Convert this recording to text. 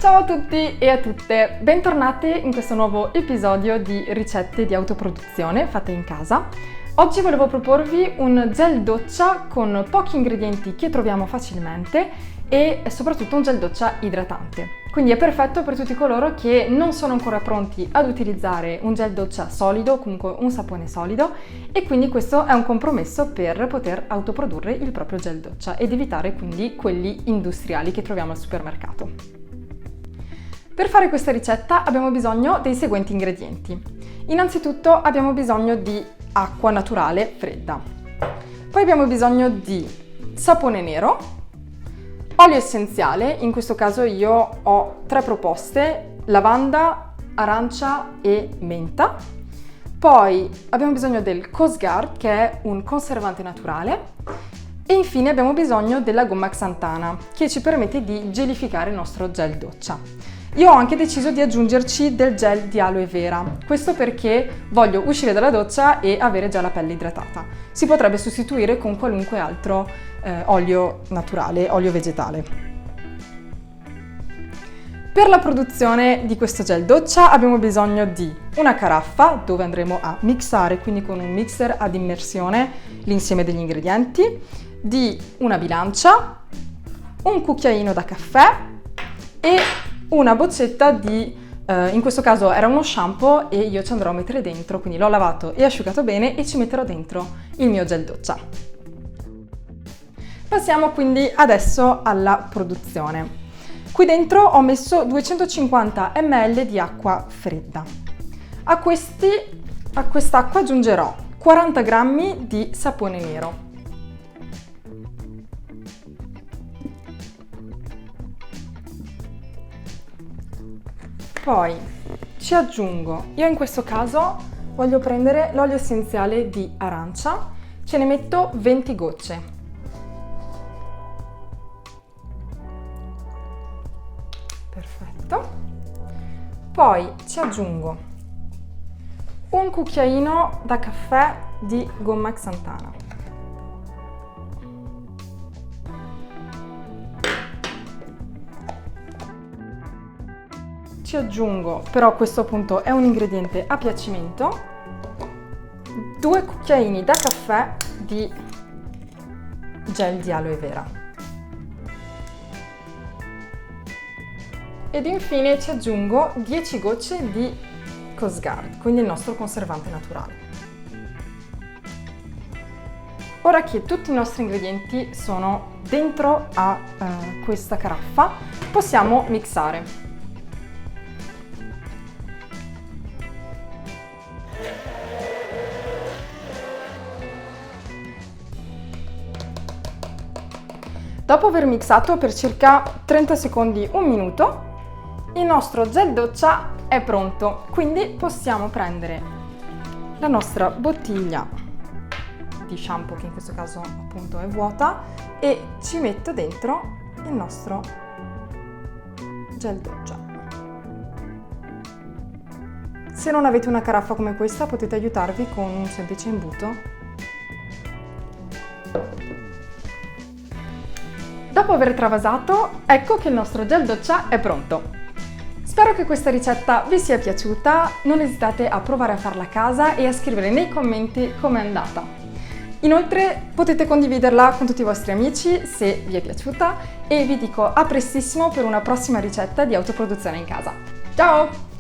Ciao a tutti e a tutte, bentornati in questo nuovo episodio di ricette di autoproduzione fatte in casa. Oggi volevo proporvi un gel doccia con pochi ingredienti che troviamo facilmente e soprattutto un gel doccia idratante. Quindi è perfetto per tutti coloro che non sono ancora pronti ad utilizzare un gel doccia solido, comunque un sapone solido, e quindi questo è un compromesso per poter autoprodurre il proprio gel doccia ed evitare quindi quelli industriali che troviamo al supermercato. Per fare questa ricetta abbiamo bisogno dei seguenti ingredienti. Innanzitutto abbiamo bisogno di acqua naturale fredda. Poi abbiamo bisogno di sapone nero, olio essenziale, in questo caso io ho 3 proposte: lavanda, arancia e menta. Poi abbiamo bisogno del Coast Guard, che è un conservante naturale. E infine abbiamo bisogno della gomma xantana, che ci permette di gelificare il nostro gel doccia. Io ho anche deciso di aggiungerci del gel di aloe vera, questo perché voglio uscire dalla doccia e avere già la pelle idratata. Si potrebbe sostituire con qualunque altro olio naturale, olio vegetale. Per la produzione di questo gel doccia abbiamo bisogno di una caraffa dove andremo a mixare, quindi con un mixer ad immersione, l'insieme degli ingredienti, di una bilancia, un cucchiaino da caffè e una boccetta di, in questo caso era uno shampoo e io ci andrò a mettere dentro, quindi l'ho lavato e asciugato bene e ci metterò dentro il mio gel doccia. Passiamo quindi adesso alla produzione. Qui dentro ho messo 250 ml di acqua fredda. A quest'acqua aggiungerò 40 g di sapone nero. Poi ci aggiungo, io in questo caso voglio prendere l'olio essenziale di arancia, ce ne metto 20 gocce. Perfetto. Poi ci aggiungo un cucchiaino da caffè di gomma xantana. Ci aggiungo, però questo appunto è un ingrediente a piacimento, 2 cucchiaini da caffè di gel di aloe vera. Ed infine ci aggiungo 10 gocce di Coast Guard, quindi il nostro conservante naturale. Ora che tutti i nostri ingredienti sono dentro a questa caraffa, possiamo mixare. Dopo aver mixato per circa 30 secondi, un minuto, il nostro gel doccia è pronto, quindi possiamo prendere la nostra bottiglia di shampoo, che in questo caso appunto è vuota, e ci metto dentro il nostro gel doccia. Se non avete una caraffa come questa, potete aiutarvi con un semplice imbuto. Dopo aver travasato, ecco che il nostro gel doccia è pronto. Spero che questa ricetta vi sia piaciuta, non esitate a provare a farla a casa e a scrivere nei commenti com'è andata. Inoltre potete condividerla con tutti i vostri amici se vi è piaciuta e vi dico a prestissimo per una prossima ricetta di autoproduzione in casa. Ciao!